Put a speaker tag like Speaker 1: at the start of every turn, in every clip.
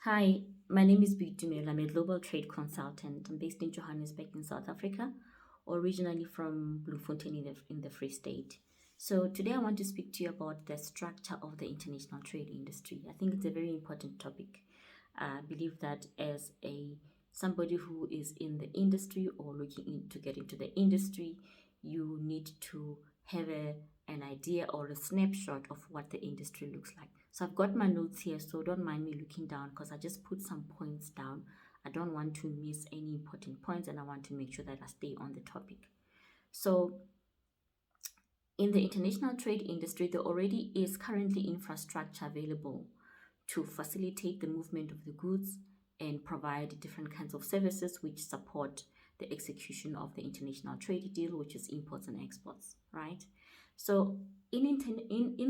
Speaker 1: Hi, my name is Bitumela. I'm a global trade consultant. I'm based in Johannesburg in South Africa, originally from Bloemfontein in the Free State. So today I want to speak to you about the structure of the international trade industry. I think it's a very important topic. I believe that as a somebody who is in the industry or looking to get into the industry, you need to have an idea or a snapshot of what the industry looks like. So I've got my notes here, so don't mind me looking down because I just put some points down. I don't want to miss any important points and I want to make sure that I stay on the topic. So in the international trade industry, there already is currently infrastructure available to facilitate the movement of the goods and provide different kinds of services which support the execution of the international trade deal, which is imports and exports, right? So in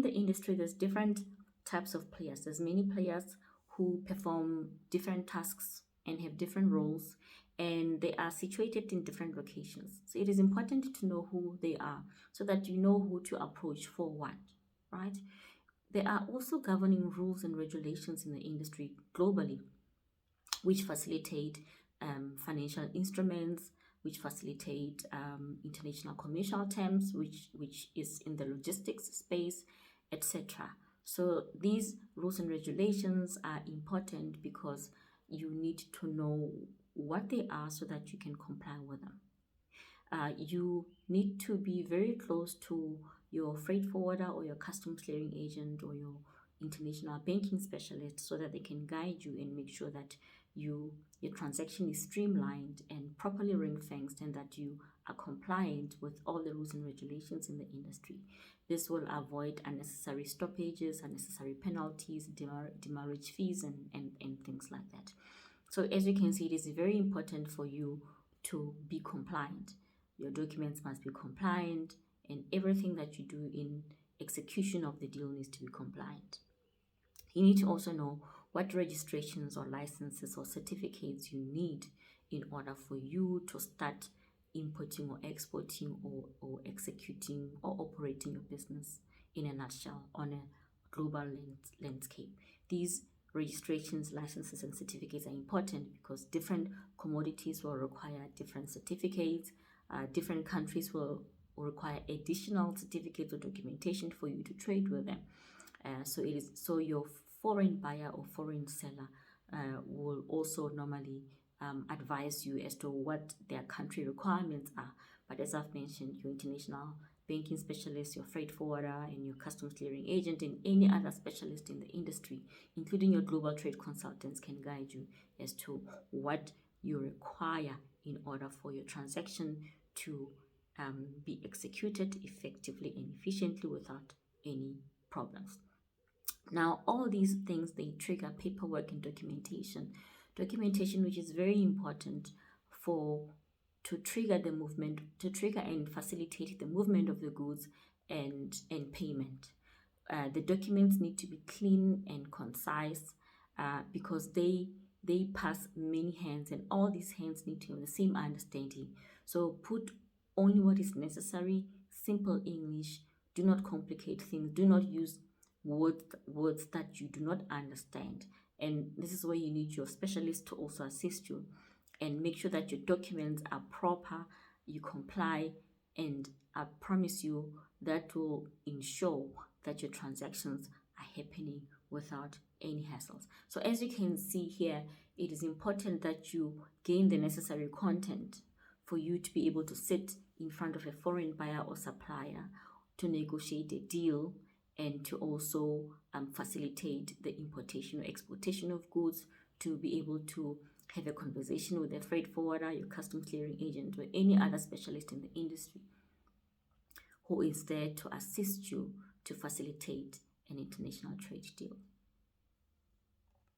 Speaker 1: the industry, there's different types of players. There's many players who perform different tasks and have different roles, and they are situated in different locations. So it is important to know who they are so that you know who to approach for what, right? There are also governing rules and regulations in the industry globally, which facilitate financial instruments, which facilitate international commercial terms, which is in the logistics space, etc. So these rules and regulations are important because you need to know what they are so that you can comply with them. You need to be very close to your freight forwarder or your customs clearing agent or your international banking specialist so that they can guide you and make sure that your transaction is streamlined and properly ring-fenced and that you are compliant with all the rules and regulations in the industry. This will avoid unnecessary stoppages, unnecessary penalties, demurrage fees, and things like that. So as you can see, it is very important for you to be compliant. Your documents must be compliant, and everything that you do in execution of the deal needs to be compliant. You need to also know what registrations or licenses or certificates you need in order for you to start importing or exporting or executing or operating your business in a nutshell on a global landscape. These registrations, licenses, and certificates are important because different commodities will require different certificates. Different countries will require additional certificates or documentation for you to trade with them. So your foreign buyer or foreign seller will also normally advise you as to what their country requirements are. But as I've mentioned, your international banking specialist, your freight forwarder, and your customs clearing agent, and any other specialist in the industry, including your global trade consultants, can guide you as to what you require in order for your transaction to be executed effectively and efficiently without any problems. Now, all these things, they trigger paperwork and documentation. Documentation, which is very important to trigger the movement, to trigger and facilitate the movement of the goods and payment. The documents need to be clean and concise because they pass many hands, and all these hands need to have the same understanding. So put only what is necessary, simple English. Do not complicate things. Do not use words that you do not understand. And this is where you need your specialist to also assist you and make sure that your documents are proper, you comply, and I promise you that will ensure that your transactions are happening without any hassles. So as you can see here, it is important that you gain the necessary content for you to be able to sit in front of a foreign buyer or supplier to negotiate a deal and to also facilitate the importation or exportation of goods, to be able to have a conversation with a freight forwarder, your customs clearing agent, or any other specialist in the industry who is there to assist you to facilitate an international trade deal.